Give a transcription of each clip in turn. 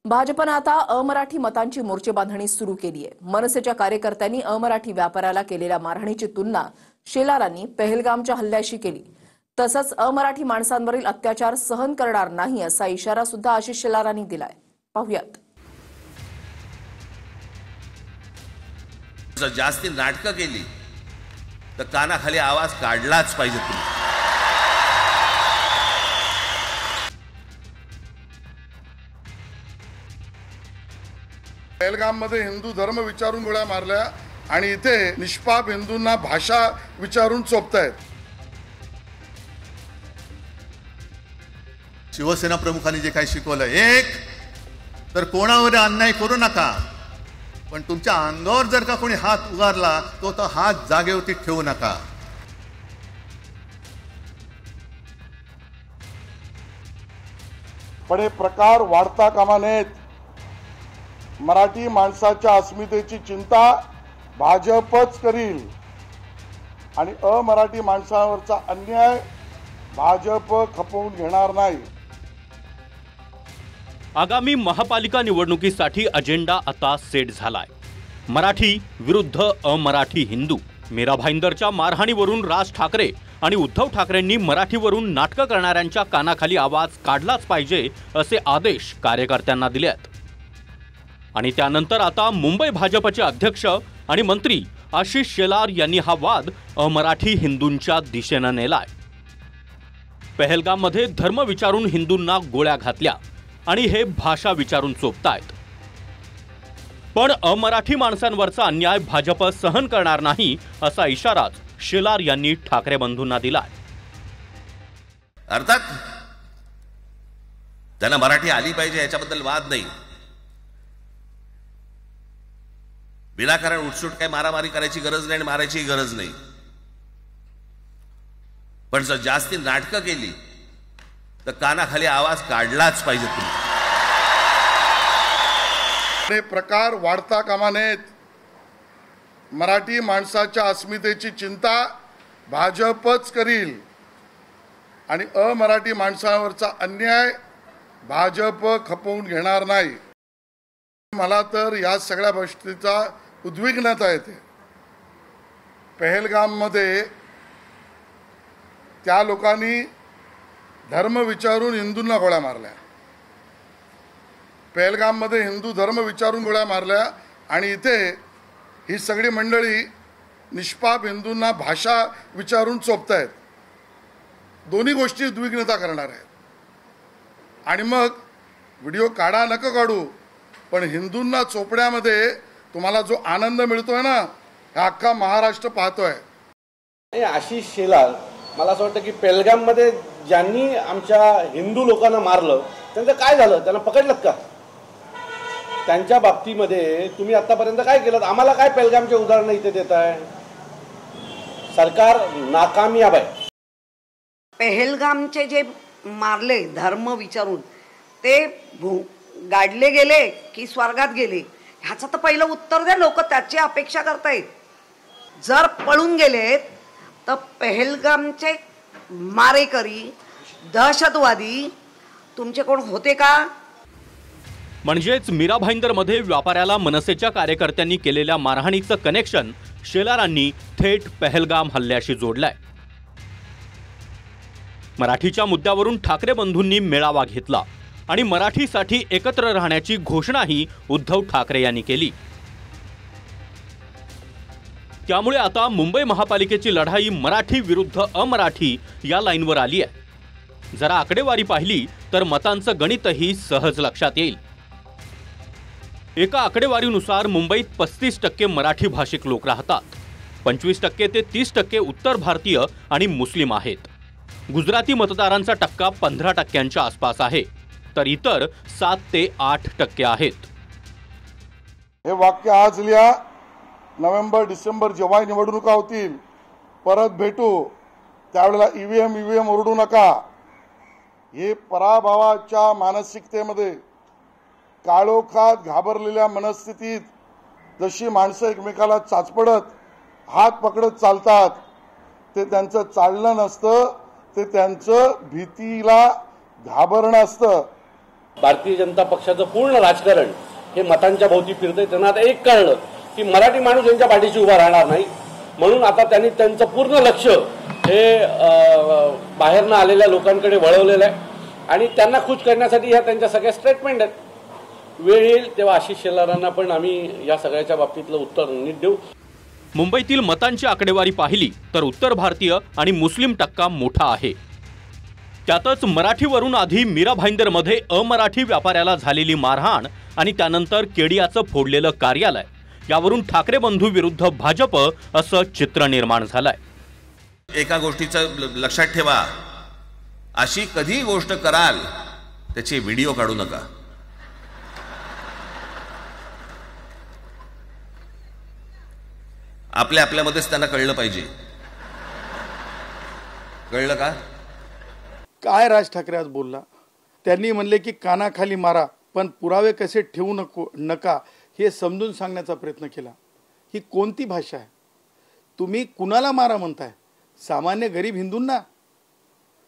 भाजपनं आता अमराठी मतांची मोर्चेबांधणी सुरू केली आहे। मनसेच्या कार्यकर्त्यांनी अमराठी व्यापाऱ्याला केलेल्या मारहाणीची तुलना शेलारांनी पहलगामच्या हल्ल्याशी केली। तसंच अमराठी माणसांवरील अत्याचार सहन करणार नाही असा इशारा सुद्धा आशिष शेलारांनी दिलाय। पाहूयात। जर जास्ती नाटकं केली तर कानाखाली आवाज काढलाच पाहिजे तुम्ही। पहलगाममध्ये हिंदू धर्म विचारून गोळ्या मारल्या आणि इथे निष्पाप हिंदूंना भाषा विचारून चोपतायत। शिवसेना प्रमुखांनी जे काही शिकवलं, एक तर कोणावर अन्याय करू नका, पण तुमच्या अंगावर जर का कोणी हात उगारला तो हात जागेवरती ठेवू नका। पण हे प्रकार वाढता कामा नयेत। मराठी माणसाच्या अस्मितेची चिंता भाजपच करील आणि अमराठी माणसांवरचा अन्याय भाजप खपवून घेणार नाही। आगामी महापालिका निवडणुकीसाठी अजेंडा आता सेट झालाय। मराठी विरुद्ध अमराठी हिंदू। मीरा भाईंदरच्या मारहाणीवरून राज ठाकरे आणि उद्धव ठाकरेंनी मराठीवरून नाटकं करणाऱ्यांच्या कानाखाली आवाज काढलाच पाहिजे असे आदेश कार्यकर्त्यांना दिलेत। आणि त्यानंतर आता मुंबई भाजपचे अध्यक्ष आणि मंत्री आशिष शेलार यांनी हा वाद अमराठी हिंदूंच्या दिशेने नेलाय। पहलगाममध्ये धर्म विचारून हिंदूंना गोळ्या घातल्या आणि हे भाषा विचारून चोपतायत। पण अमराठी माणसांवरचा अन्याय भाजप सहन करणार नाही असा इशाराच शेलार यांनी ठाकरे बंधूंना दिलाय। अर्थात त्यांना मराठी आली पाहिजे याच्याबद्दल वाद नाही। विनाकारण उठसूट काय मारामारी करायची गरज नाही आणि मारायची गरज नाही। पण जर जास्ती नाटकं केली तर कानाखाली आवाज काढलाच पाहिजे तुम्ही। हे प्रकार वाढता कामा नयेत। मराठी माणसाच्या अस्मितेची चिंता भाजपच करील आणि अमराठी माणसांवरचा अन्याय भाजप खपवून घेणार नाही। मला तर या सगळ्या गोष्टीचा उद्विग्नता येते। पहलगाममध्ये त्या लोकांनी धर्म विचारून हिंदूंना गोळ्या मारल्या। पहलगाममध्ये हिंदू धर्म विचारून गोळ्या मारल्या आणि इथे ही सगळी मंडळी निष्पाप हिंदूंना भाषा विचारून चोपतायत। दोन्ही गोष्टी उद्विग्नता करणार आहेत। आणि मग व्हिडिओ काढा नको काढू, पण हिंदूंना चोपण्यामध्ये तुम्हाला जो आनंद मिळतोय ना, हा अख्खा महाराष्ट्र पाहतोय। आशिष शेलार, मला असं वाटतं की पहलगाममध्ये ज्यांनी आमच्या हिंदू लोकांना मारलं त्यांचं काय झालं, त्यांना पकडलं का? त्यांच्या बाबतीमध्ये तुम्ही आतापर्यंत काय केलं? आम्हाला काय पहलगामचे उदाहरण इथे देताय? सरकार नाकामयाब आहे। पहलगामचे जे मारले धर्म विचारून ते गाडले गेले की स्वर्गात गेले, ह्याचं तर पहिलं उत्तर द्या। लोक त्याची अपेक्षा करतायत। जर पळून गेलेत तर पहलगामचे मारेकरी दहशतवादी तुमचे कोण होते का? म्हणजेच मीरा भाईंदरमध्ये व्यापाऱ्याला मनसेच्या कार्यकर्त्यांनी केलेल्या मारहाणीचं कनेक्शन शेलारांनी थेट पहलगाम हल्ल्याशी जोडलंय। मराठीच्या मुद्द्यावरून ठाकरे बंधूंनी मेळावा घेतला आणि मराठीसाठी एकत्र राहण्याची घोषणाही उद्धव ठाकरे यांनी केली। त्यामुळे आता मुंबई महापालिकेची लढाई मराठी विरुद्ध अमराठी या लाईनवर आली आहे। जरा आकडेवारी पाहिली तर मतांचं गणितही सहज लक्षात येईल। एका आकडेवारीनुसार मुंबईत 35% मराठी भाषिक लोक राहतात। 25% ते 30% उत्तर भारतीय आणि मुस्लिम आहेत। गुजराती मतदारांचा टक्का 15%च्या आसपास आहे, तर इतर 7 ते 8% आहेत। हे वाक्य आज लिहा। नोव्हेंबर डिसेंबर जेव्हा निवडणुका होतील परत भेटू, त्यावेळेला ईव्हीएम ओरडू नका। हे पराभवाच्या मानसिकतेमध्ये, काळोखात घाबरलेल्या मनस्थितीत जशी माणसं एकमेकाला चाचपडत हात पकडत चालतात, ते त्यांचं चालणं नसतं, ते त्यांचं भीतीला घाबरणं असतं। भारतीय जनता पक्षाचं पूर्ण राजकारण हे मतांच्या भोवती फिरतंय. त्यांना आता एक कळलं की मराठी माणूस यांच्या पाठीशी उभा राहणार नाही, म्हणून आता त्यांनी त्यांचं पूर्ण लक्ष हे बाहेरनं आलेल्या लोकांकडे वळवलेलं आहे आणि त्यांना खुश करण्यासाठी ह्या त्यांच्या सगळ्या स्टेटमेंट आहेत. वेळ येईल तेव्हा आशिष शेलारांना पण आम्ही या सगळ्याच्या बाबतीतलं उत्तर नीट देऊ. मुंबईतील मतांची आकडेवारी पाहिली तर उत्तर भारतीय आणि मुस्लिम टक्का मोठा आहे. त्यातच मराठीवरून आधी मीरा भाईंदरमध्ये अमराठी व्यापाऱ्याला झालेली मारहाण आणि त्यानंतर केडियाचं फोडलेलं कार्यालय यावरून ठाकरे बंधू विरुद्ध भाजप असं चित्र निर्माण झालंय. एका गोष्टीचं लक्षात ठेवा, अशी कधी गोष्ट कराल त्याचे व्हिडिओ काढू नका. आपल्यामध्येच त्यांना कळलं पाहिजे. कळलं का? काय राज ठाकरे आज बोलला, त्यांनी म्हणले की कानाखाली मारा पण पुरावे कसे ठेवू नका हे समजून सांगण्याचा प्रयत्न केला. ही कोणती भाषा आहे? तुम्ही कुणाला मारा म्हणताय? सामान्य गरीब हिंदूंना?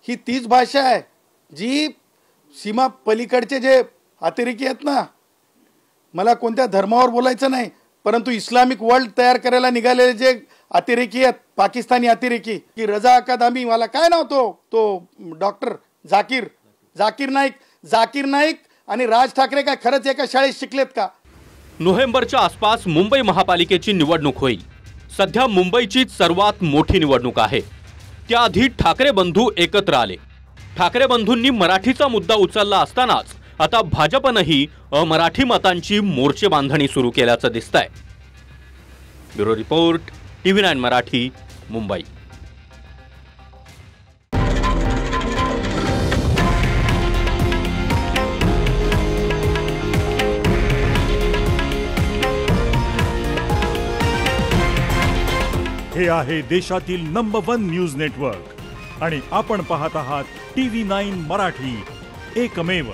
ही तीच भाषा आहे जी सीमा पलीकडचे जे अतिरेकी आहेत ना, मला कोणत्या धर्मावर बोलायचं नाही, परंतु इस्लामिक वर्ल्ड तयार करायला निघालेले जे अतिरेकी आहेत, पाकिस्तानी अतिरेकी, की रजा अकादमी, मला काय नाव तो डॉक्टर जाकीर नाईक आणि राज ठाकरे काय खरंच एका शाळेत शिकलेत का? नोव्हेंबरच्या आसपास मुंबई महापालिकेची निवडणूक होईल. सध्या मुंबईची सर्वात मोठी निवडणूक आहे. त्याआधी ठाकरे बंधू एकत्र आले. ठाकरे बंधूंनी मराठीचा मुद्दा उचलला असतानाच आता भाजपनंही अमराठी मतांची मोर्चे बांधणी सुरू केल्याचं दिसतंय. Bureau report, TV9 Marathi, Mumbai. हे आहे देशातील नंबर 1 न्यूज नेटवर्क आणि आपण पाहत आहात TV9 मराठी, एकमेव.